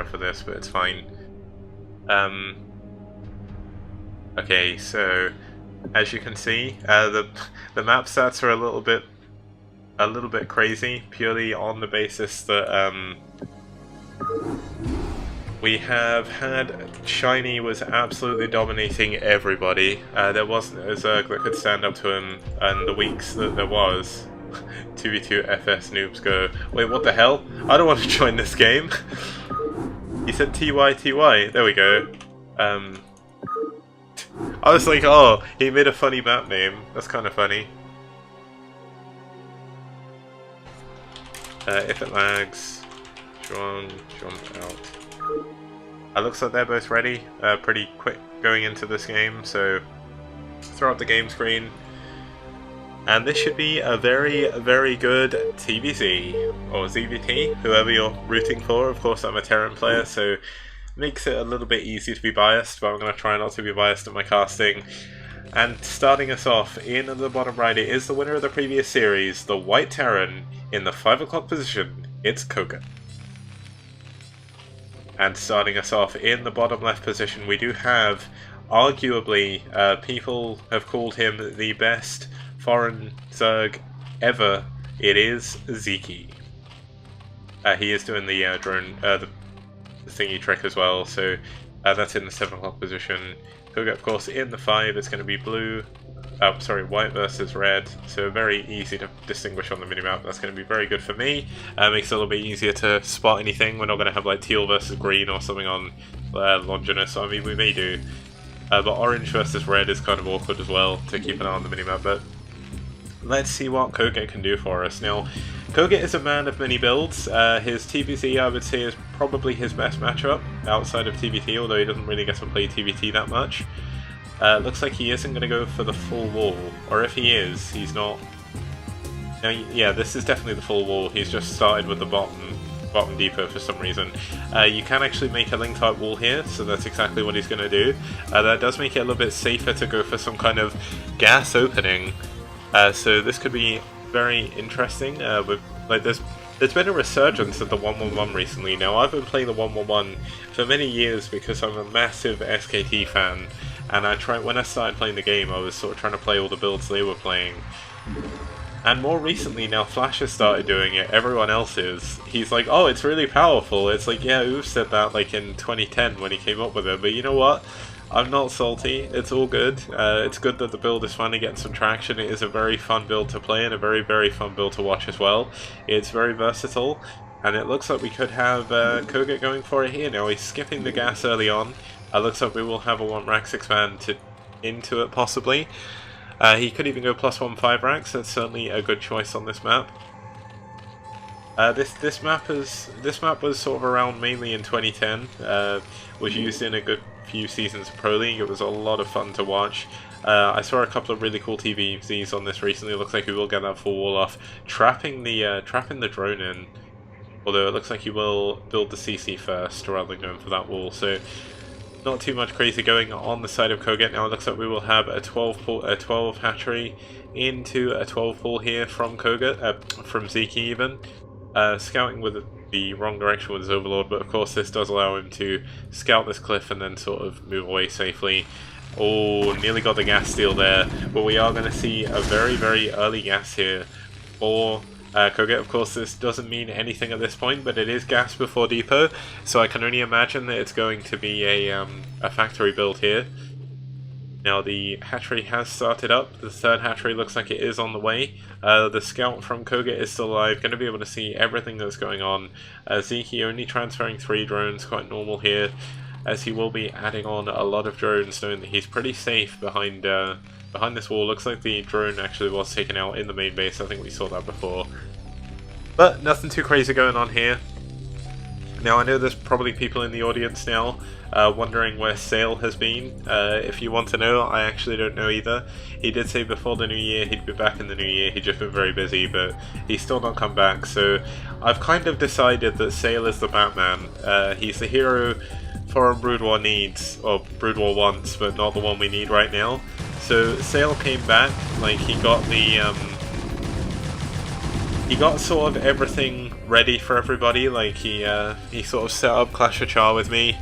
camera for this, but it's fine. Okay, so as you can see, the map stats are a little bit crazy, purely on the basis that we have had Shiny was absolutely dominating everybody. There wasn't a Zerg that could stand up to him, and the weeks that there was, 2v2 FS noobs go, wait, what the hell? I don't want to join this game. He said TY. There we go. I was like, oh, he made a funny map name. That's kind of funny. If it lags, jump out. It looks like they're both ready, pretty quick going into this game, so throw up the game screen. And this should be a very, very good TBZ, or ZVT, whoever you're rooting for. Of course, I'm a Terran player, so makes it a little bit easy to be biased, but I'm going to try not to be biased at my casting. And starting us off in the bottom right, it is the winner of the previous series, the White Terran, in the 5 o'clock position, it's Koget. And starting us off in the bottom left position, we do have, arguably, people have called him the best foreign Zerg ever. It is Sziky. He is doing the drone, the thingy trick as well, so that's in the 7 o'clock position. Koget, of course, in the 5, it's going to be white versus red, so very easy to distinguish on the minimap. That's going to be very good for me. Makes it a little bit easier to spot anything. We're not going to have like teal versus green or something on Longinus. I mean, we may do, but orange versus red is kind of awkward as well to keep an eye on the minimap. But let's see what Koget can do for us. Now, Koget is a man of many builds. His TBT, I would say, is probably his best matchup outside of TBT, although he doesn't really get to play TBT that much. Looks like he isn't going to go for the full wall, or if he is, he's not. Now, yeah, this is definitely the full wall. He's just started with the bottom depot for some reason. You can actually make a link type wall here, so that's exactly what he's going to do. That does make it a little bit safer to go for some kind of gas opening. So this could be very interesting. There's been a resurgence of the 111 recently. Now, I've been playing the 111 for many years because I'm a massive SKT fan, and when I started playing the game, I was sort of trying to play all the builds they were playing. And more recently, now Flash has started doing it, everyone else is. He's like, oh, it's really powerful. It's like, yeah, Oof said that like in 2010 when he came up with it, but you know what? I'm not salty, it's all good. It's good that the build is finally getting some traction. It is a very fun build to play and a very, very fun build to watch as well. It's very versatile, and it looks like we could have Koget going for it here. Now he's skipping the gas early on. Looks like we will have a 1 rack 6 man into it possibly. He could even go +1 5 racks. That's certainly a good choice on this map. This map was sort of around mainly in 2010. Was used in a good few seasons of Pro League. It was a lot of fun to watch. I saw a couple of really cool TVZs on this recently. It looks like we will get that full wall off, trapping the drone in. Although it looks like he will build the CC first rather than going for that wall. So not too much crazy going on the side of Koget. Now it looks like we will have a 12 hatchery into a 12 pool here from Koget, from Sziky even. Scouting with the wrong direction with his Overlord, but of course this does allow him to scout this cliff and then sort of move away safely. Oh, nearly got the gas steal there, but we are going to see a very, very early gas here for Koget. Of course, this doesn't mean anything at this point, but it is gas before depot, so I can only imagine that it's going to be a factory build here. Now the hatchery has started up. The 3rd hatchery looks like it is on the way. The scout from Koget is still alive, going to be able to see everything that's going on. Sziky only transferring 3 drones, quite normal here, as he will be adding on a lot of drones, knowing that he's pretty safe behind this wall. Looks like the drone actually was taken out in the main base. I think we saw that before. But nothing too crazy going on here. Now, I know there's probably people in the audience now wondering where Sale has been. If you want to know, I actually don't know either. He did say before the new year he'd be back in the new year. He'd just been very busy, but he's still not come back. So I've kind of decided that Sale is the Batman. He's the hero Foreign Brood War needs, or Brood War wants, but not the one we need right now. So Sale came back, like he got the he got sort of everything ready for everybody. Like he sort of set up Clash of Char with me.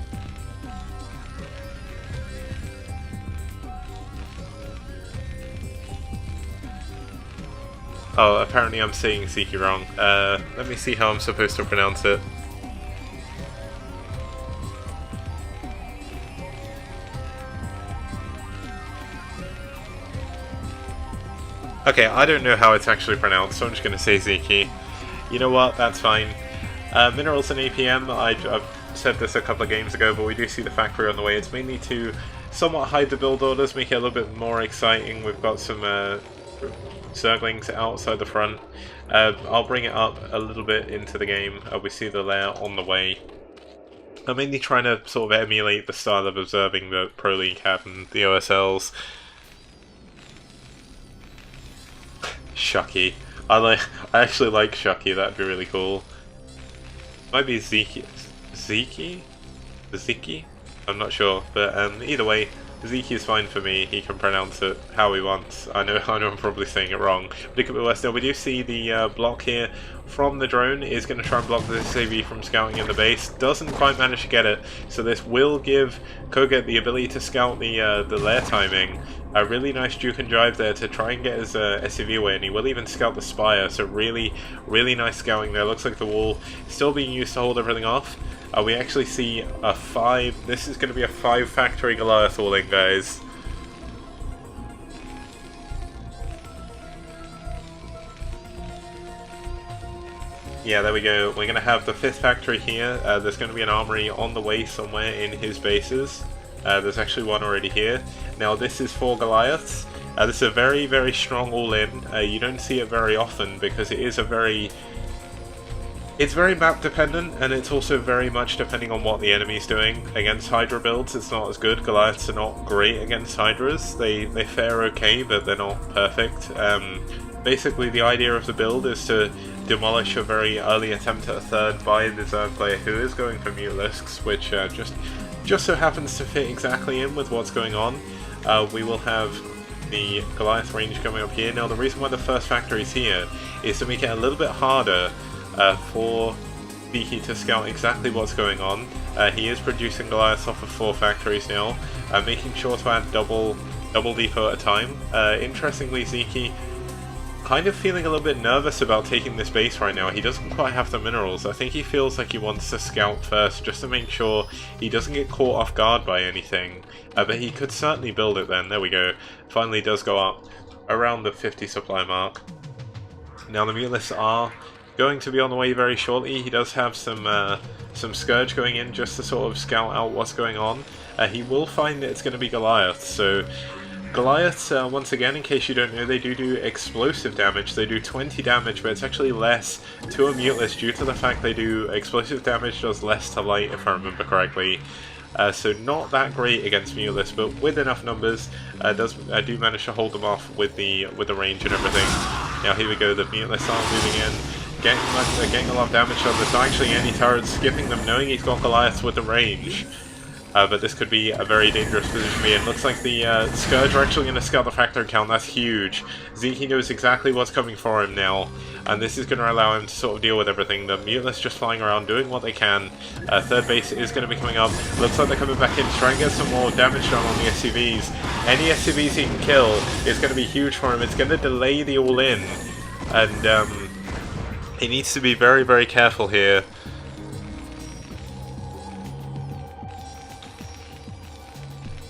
Oh, apparently I'm saying Sziky wrong. Let me see how I'm supposed to pronounce it. Okay, I don't know how it's actually pronounced, so I'm just going to say Sziky. You know what, that's fine. Minerals and APM, I've said this a couple of games ago, but we do see the factory on the way. It's mainly to somewhat hide the build orders, make it a little bit more exciting. We've got some Zerglings outside the front. I'll bring it up a little bit into the game. We see the lair on the way. I'm mainly trying to sort of emulate the style of observing the Pro League have and the OSLs. Shucky. I actually like Shucky, that'd be really cool. Might be Sziky? Sziky? I'm not sure, but either way, Sziky is fine for me. He can pronounce it how he wants. I know I'm probably saying it wrong, but it could be worse. Now we do see the block here from the drone is going to try and block the SAV from scouting in the base. Doesn't quite manage to get it, so this will give Koget the ability to scout the lair timing. A really nice juke and drive there to try and get his SCV away, and he will even scout the spire, so really nice scouting there. Looks like the wall is still being used to hold everything off. We actually see a 5, this is going to be a 5 factory Goliath all in, guys. Yeah, there we go. We're going to have the 5th factory here. There's going to be an armory on the way somewhere in his bases. There's actually one already here. Now this is for Goliaths. This is a very strong all-in. You don't see it very often because it is a very... It's very map dependent, and it's also very much depending on what the enemy's doing. Against Hydra builds, it's not as good. Goliaths are not great against Hydras. They fare okay, but they're not perfect. Basically, the idea of the build is to demolish a very early attempt at a 3rd by the Zerg player who is going for Mutalisks, which just so happens to fit exactly in with what's going on. We will have the Goliath range coming up here. Now, the reason why the 1st factory is here is to make it a little bit harder for Sziky to scout exactly what's going on. He is producing Goliaths off of 4 factories now, making sure to add double depot at a time. Interestingly, Sziky kind of feeling a little bit nervous about taking this base right now. He doesn't quite have the minerals. I think he feels like he wants to scout first just to make sure he doesn't get caught off guard by anything. But he could certainly build it then. There we go. Finally does go up around the 50 supply mark. Now the Mutalisks are going to be on the way very shortly. He does have some Scourge going in just to sort of scout out what's going on. He will find that it's going to be Goliath, so Goliaths, once again, in case you don't know, they do explosive damage. They do 20 damage, but it's actually less to a Mutalist due to the fact they do explosive damage does less to light, if I remember correctly. So not that great against Mutalists, but with enough numbers, do manage to hold them off with the range and everything. Now here we go, the Mutalists are moving in, getting a lot of damage on. There's not actually any turrets skipping them, knowing he's got Goliaths with the range. But this could be a very dangerous position to be in. Looks like the Scourge are actually going to scout the factory count. That's huge. Sziky knows exactly what's coming for him now, and this is going to allow him to sort of deal with everything. The Mutalists just flying around, doing what they can. 3rd base is going to be coming up. Looks like they're coming back in to try and get some more damage done on the SCVs. Any SCVs he can kill is going to be huge for him. It's going to delay the all-in, and he needs to be very careful here.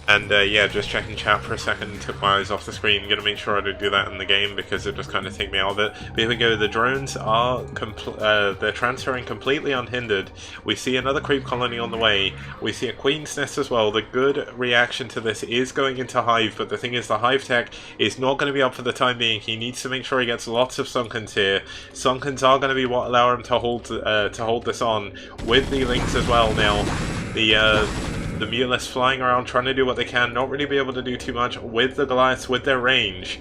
And yeah, just checking chat for a second, took my eyes off the screen, gonna make sure I don't do that in the game because it just kind of take me out of it. But here we go, the drones are, they're transferring completely unhindered. We see another creep colony on the way, we see a queen's nest as well. The good reaction to this is going into Hive, but the thing is the Hive tech is not going to be up for the time being. He needs to make sure he gets lots of Sunkens here. Sunkens are going to be what allow him to hold this on with the links as well. Now, the Mutalists flying around trying to do what they can, not really be able to do too much with the Goliaths with their range.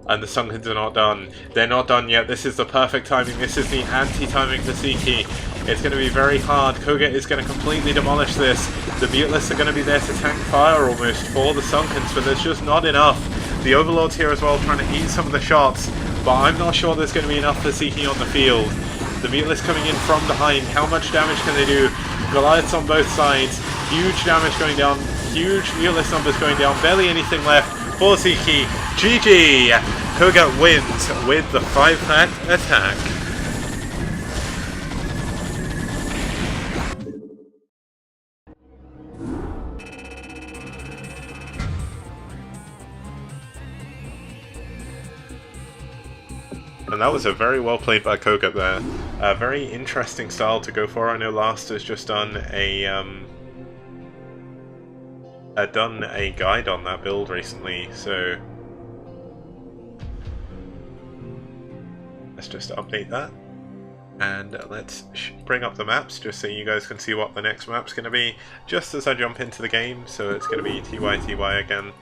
And the Sunkens are not done. They're not done yet. This is the perfect timing. This is the anti-timing for Sziky. It's going to be very hard. Koget is going to completely demolish this. The Mutalists are going to be there to tank fire almost for the Sunkens, but there's just not enough. The Overlord's here as well trying to eat some of the shots, but I'm not sure there's going to be enough for Sziky on the field. The Mutalist coming in from behind. How much damage can they do? Goliaths on both sides. Huge damage going down. Huge Mutalist numbers going down. Barely anything left for Sziky. GG! Koget wins with the 5-pack attack. And that was a very well played by Koget there. A very interesting style to go for. I know Last has just done a guide on that build recently, so let's just update that. And let's bring up the maps just so you guys can see what the next map's going to be just as I jump into the game. So it's going to be TY again.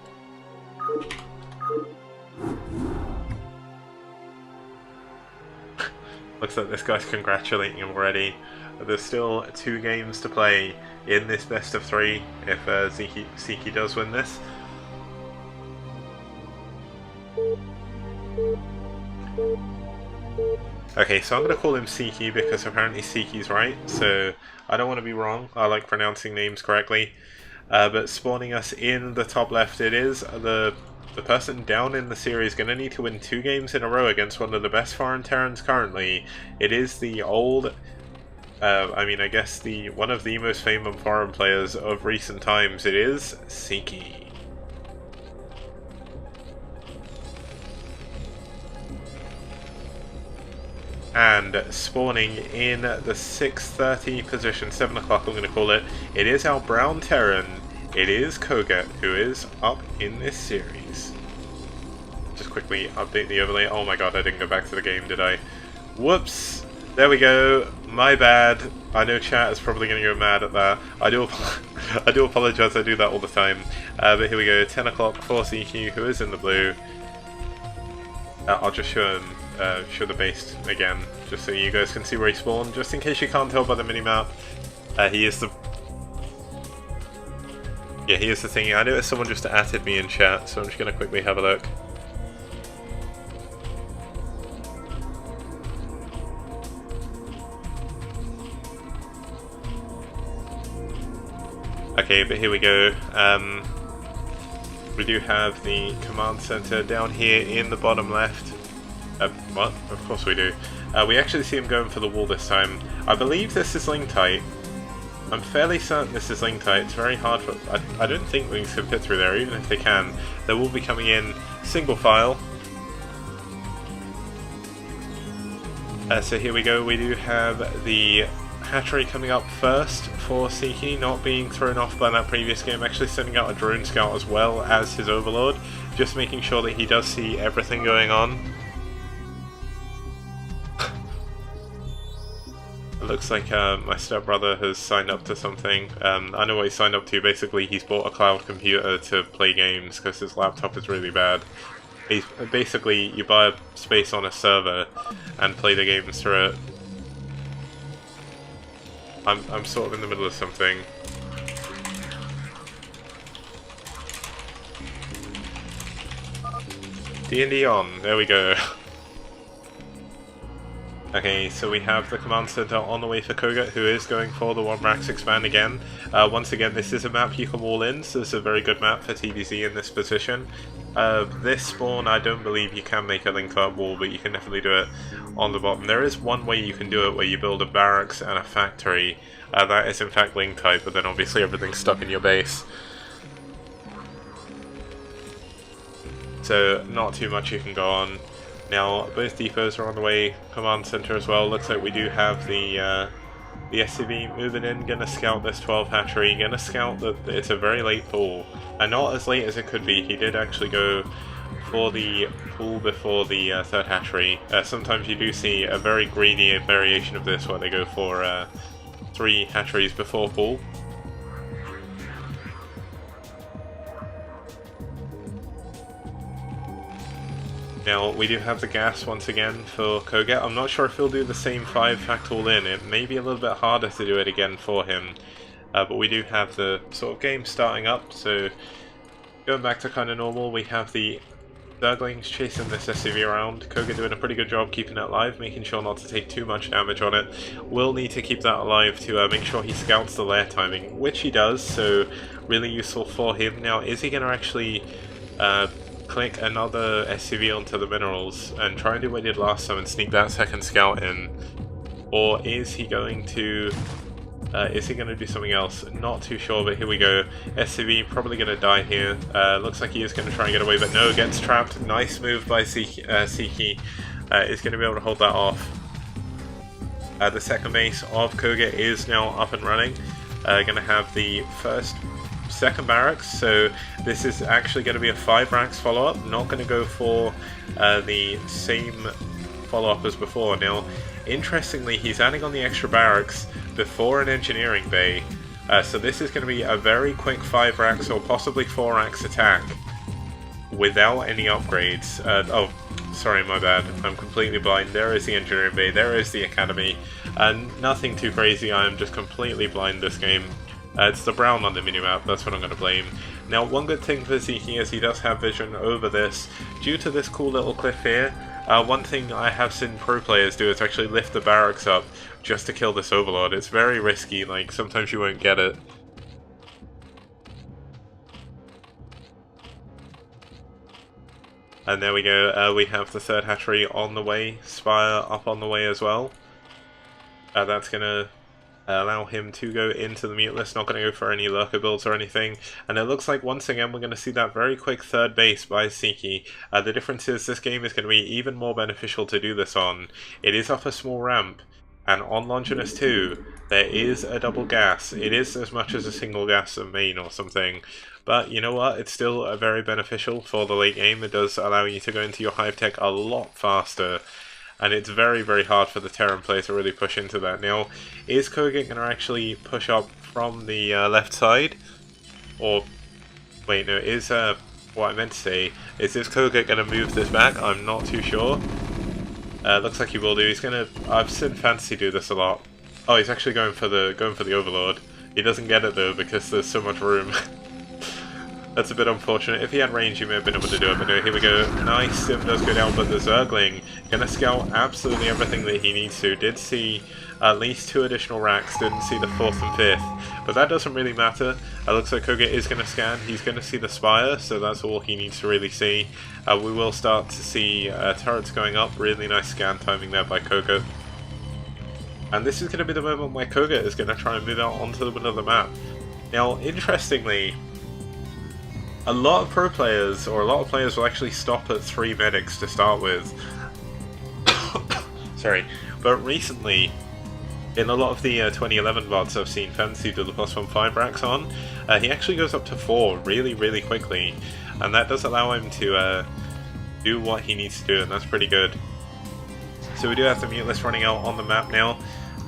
Looks like this guy's congratulating him already. There's still 2 games to play in this best of 3 if Sziky does win this. Okay, so I'm going to call him Sziky because apparently Sziky's right, so I don't want to be wrong. I like pronouncing names correctly. But spawning us in the top left, it is the person down in the series going to need to win 2 games in a row against one of the best foreign Terrans currently. It is the old, I guess one of the most famous foreign players of recent times. It is Sziky. And spawning in the 6:30 position, 7 o'clock I'm going to call it, it is our brown Terran. It is Koget who is up in this series. Just quickly update the overlay. Oh my god, I didn't go back to the game, did I? Whoops! There we go. My bad. I know chat is probably going to go mad at that. I do apologize, I do that all the time. But here we go, 10 o'clock for Sziky, who is in the blue. I'll just show him, show the base again, just so you guys can see where he spawned, just in case you can't tell by the minimap. He is the... Yeah, here's the thing. I noticed someone just added me in chat, so I'm just going to quickly have a look. Okay, but here we go. We do have the command center down here in the bottom left. What? Of course we do. We actually see him going for the wall this time. I believe this is link tight. I'm fairly certain this is link tight. It's very hard for... I don't think links can fit through there, even if they can. They will be coming in single file. So here we go. We do have the hatchery coming up first for Sziky, not being thrown off by that previous game, actually sending out a drone scout as well as his overlord, just making sure that he does see everything going on. It looks like my stepbrother has signed up to something. I know what he signed up to. Basically, he's bought a cloud computer to play games because his laptop is really bad. Basically, you buy a space on a server and play the games through it. I'm sort of in the middle of something. D&D on, there we go. Okay, so we have the command center on the way for Koget, who is going for the 1 Rax expand again. Once again, this is a map you can wall in, so it's a very good map for TVZ in this position. This spawn, I don't believe you can make a link up wall, but you can definitely do it on the bottom. There is one way you can do it where you build a barracks and a factory. That is in fact link type, but then obviously everything's stuck in your base. So not too much you can go on. Now both depots are on the way, command center as well. Looks like we do have the SCV moving in, gonna scout this 12 hatchery, gonna scout that it's a very late pull. And not as late as it could be. He did actually go for the pull before the 3rd hatchery. Sometimes you do see a very greedy variation of this where they go for 3 hatcheries before pull. Now, we do have the gas once again for Koget. I'm not sure if he'll do the same 5 fact all in. It may be a little bit harder to do it again for him. But we do have the sort of game starting up, so going back to kind of normal, we have the Zergling's chasing this SCV around. Koget doing a pretty good job keeping it alive, making sure not to take too much damage on it. Will need to keep that alive to make sure he scouts the lair timing, which he does, so really useful for him. Now, is he going to actually click another SCV onto the minerals and try and do what he did last time and sneak that second scout in? Or is he going to... do something else? Not too sure, but here we go. SCV probably going to die here. Looks like he is going to try and get away, but no, gets trapped. Nice move by Sziky. Is going to be able to hold that off. The second base of Koget is now up and running. Going to have the second barracks, so this is actually going to be a 5 racks follow-up. Not going to go for the same follow-up as before. Now, interestingly, he's adding on the extra barracks before an engineering bay, so this is going to be a very quick 5 racks or possibly 4 racks attack without any upgrades. Oh, sorry, my bad, I'm completely blind. There is the engineering bay, there is the academy, and nothing too crazy. I am just completely blind this game. It's the brown on the minimap, that's what I'm going to blame. Now, one good thing for Sziky is he does have vision over this. Due to this cool little cliff here, one thing I have seen pro players do is actually lift the barracks up just to kill this overlord. It's very risky, like sometimes you won't get it. And there we go, we have the third hatchery on the way, spire up on the way as well. That's going to allow him to go into the muteless, not going to go for any lurker builds or anything. And it looks like once again we're going to see that very quick third base by Sziky. The difference is this game is going to be even more beneficial to do this on. It is up a small ramp, and on Longinus 2 there is a double gas. It is as much as a single gas of main or something. But you know what, it's still very beneficial for the late game. It does allow you to go into your hive tech a lot faster. And it's very, very hard for the Terran player to really push into that. Now, is Koget going to actually push up from the left side? Or, wait, no, is, what I meant to say, is this Koget going to move this back? I'm not too sure. Looks like he will do. He's going to, I've seen Fantasy do this a lot. Oh, he's actually going for the Overlord. He doesn't get it though, because there's so much room. That's a bit unfortunate. If he had range, he may have been able to do it, but no, here we go. Nice, Sim does go down, but the Zergling gonna scout absolutely everything that he needs to. Did see at least 2 additional racks, didn't see the 4th and 5th, but that doesn't really matter. It looks like Koget is gonna scan, he's gonna see the Spire, so that's all he needs to really see. We will start to see turrets going up. Really nice scan timing there by Koget. And this is gonna be the moment where Koget is gonna try and move out onto the middle of the map. Now, interestingly, a lot of pro players, or a lot of players, will actually stop at 3 medics to start with. Sorry, but recently, in a lot of the 2011 VODs I've seen Fantasy do the +1 5 racks on, he actually goes up to 4 really, really quickly, and that does allow him to do what he needs to do, and that's pretty good. So we do have the muteless running out on the map now.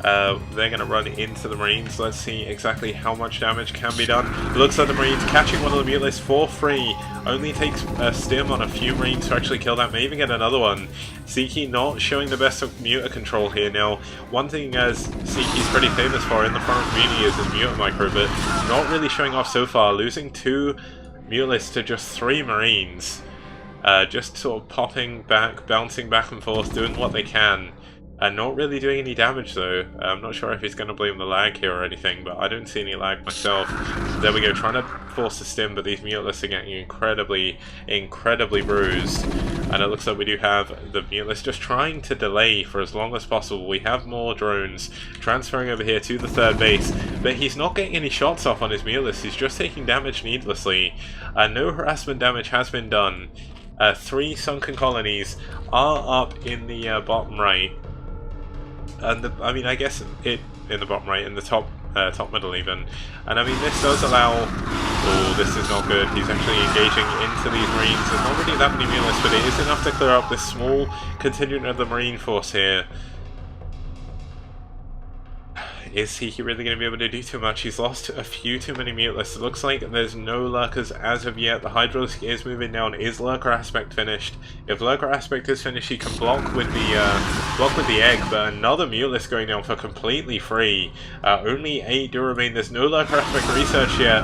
They're going to run into the Marines. Let's see exactly how much damage can be done. It looks like the Marines catching one of the mutelists for free. Only takes a stim on a few Marines to actually kill that. May even get another one. Sziky not showing the best of muter control here. Now, one thing as Sziky's pretty famous for in the foreign community is his muter micro, but not really showing off so far. Losing 2 mutelists to just 3 Marines. Just sort of popping back, bouncing back and forth, doing what they can. And not really doing any damage though. I'm not sure if he's going to blame the lag here or anything, but I don't see any lag myself. There we go, trying to force a stim, but these mutelists are getting incredibly, incredibly bruised. And it looks like we do have the mutelist just trying to delay for as long as possible. We have more drones transferring over here to the 3rd base, but he's not getting any shots off on his mutelist. He's just taking damage needlessly. No harassment damage has been done. 3 sunken colonies are up in the bottom right. And I mean, I guess it in the bottom right, in the top middle even. And I mean, this does allow. Oh, this is not good. He's actually engaging into these Marines. There's not really that many mutelists, but it is enough to clear up this small contingent of the Marine force here. Is he really going to be able to do too much? He's lost a few too many mutelists. It looks like there's no lurkers as of yet. The Hydralisk is moving down. Is lurker aspect finished? If lurker aspect is finished, he can block with the egg. But another mutelist going down for completely free. Only 8 do remain. There's no lurker aspect research yet.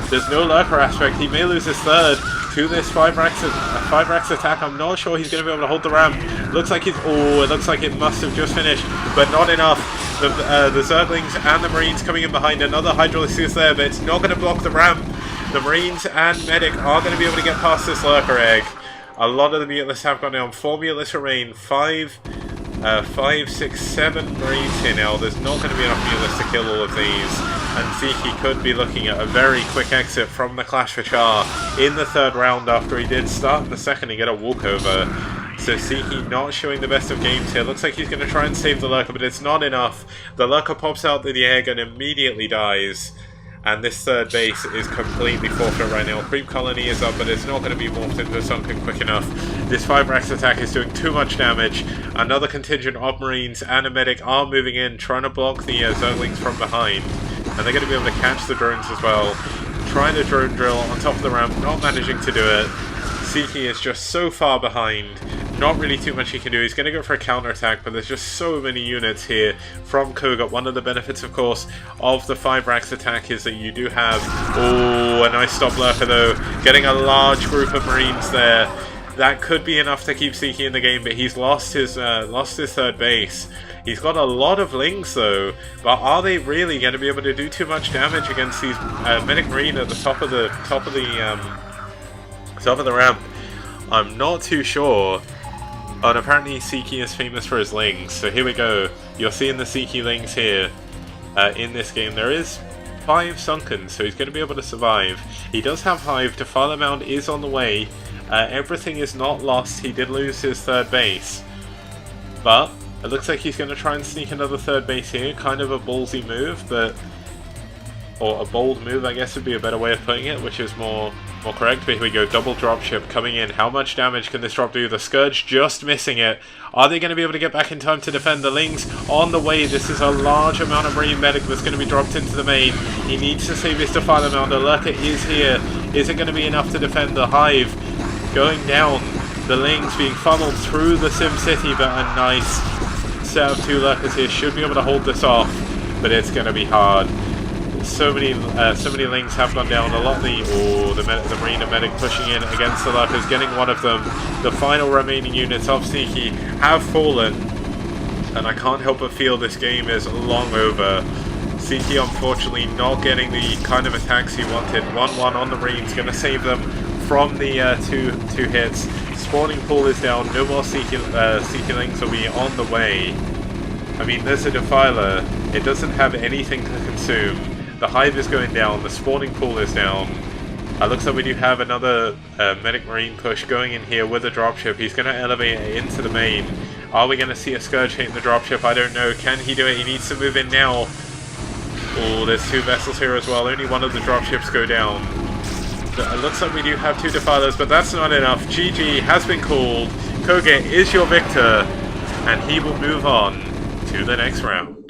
There's no lurker aspect. He may lose his third to this 5-racks attack. I'm not sure he's going to be able to hold the ramp. Looks like he's... Oh, it looks like it must have just finished, but not enough. The Zerglings and the Marines coming in behind. Another Hydralisk is there, but it's not going to block the ramp. The Marines and Medic are going to be able to get past this lurker egg. A lot of the Mutalists have gone down. 4 Mutalists remain. 5, 6, 7 Marines here now. There's not going to be enough Mutalists to kill all of these. And Sziky could be looking at a very quick exit from the Clash for Char in the third round after he did start in the second and get a walkover. So Sziky not showing the best of games here. Looks like he's going to try and save the lurker, but it's not enough. The lurker pops out the egg and immediately dies. And this third base is completely forfeit right now. Creep Colony is up, but it's not going to be morphed into a Sunken quick enough. This 5-racks attack is doing too much damage. Another contingent of Marines and a Medic are moving in, trying to block the Zerglings from behind. And they're going to be able to catch the drones as well. Trying to drone drill on top of the ramp, not managing to do it. Sziky is just so far behind. Not really too much he can do. He's going to go for a counterattack, but there's just so many units here from Koget. One of the benefits, of course, of the 5-racks attack is that you do have... Oh, a nice stop lurker, though. Getting a large group of Marines there. That could be enough to keep Sziky in the game, but he's lost his third base. He's got a lot of Lings, though, but are they really going to be able to do too much damage against these Medic Marine at the top of the ramp? I'm not too sure. Oh, and apparently Sziky is famous for his Lings, so here we go. You're seeing the Sziky Lings here in this game. There is 5 Sunken, so he's going to be able to survive. He does have Hive. Defiler Mound is on the way. Everything is not lost. He did lose his third base, but it looks like he's going to try and sneak another third base here. Kind of a ballsy move, but... Or a bold move, I guess would be a better way of putting it, which is more correct. But here we go, double dropship coming in. How much damage can this drop do? The Scourge just missing it. Are they going to be able to get back in time to defend? The Lings on the way. This is a large amount of Marine Medic that's going to be dropped into the main. He needs to save his Defiler Mound. The Lurker is here. Is it going to be enough to defend the Hive? Going down. The Lings being funneled through the Sim City, but a nice set of 2 Lurkers here should be able to hold this off, but it's going to be hard. So many Lings have gone down. A lot of the Marine and Medic pushing in against the Lurkers, getting one of them. The final remaining units of Sziky have fallen, and I can't help but feel this game is long over. Sziky unfortunately not getting the kind of attacks he wanted. 1-1 on the Marines, going to save them from the two hits. Spawning pool is down. No more Sziky Lings will be on the way. I mean, there's a Defiler. It doesn't have anything to consume. The Hive is going down. The spawning pool is down. Looks like we do have another Medic Marine push going in here with a dropship. He's going to elevate it into the main. Are we going to see a Scourge hitting the dropship? I don't know. Can he do it? He needs to move in now. Oh, there's 2 vessels here as well. Only one of the dropships go down. It looks like we do have 2 Defilers, but that's not enough. GG has been called. Koget is your victor, and he will move on to the next round.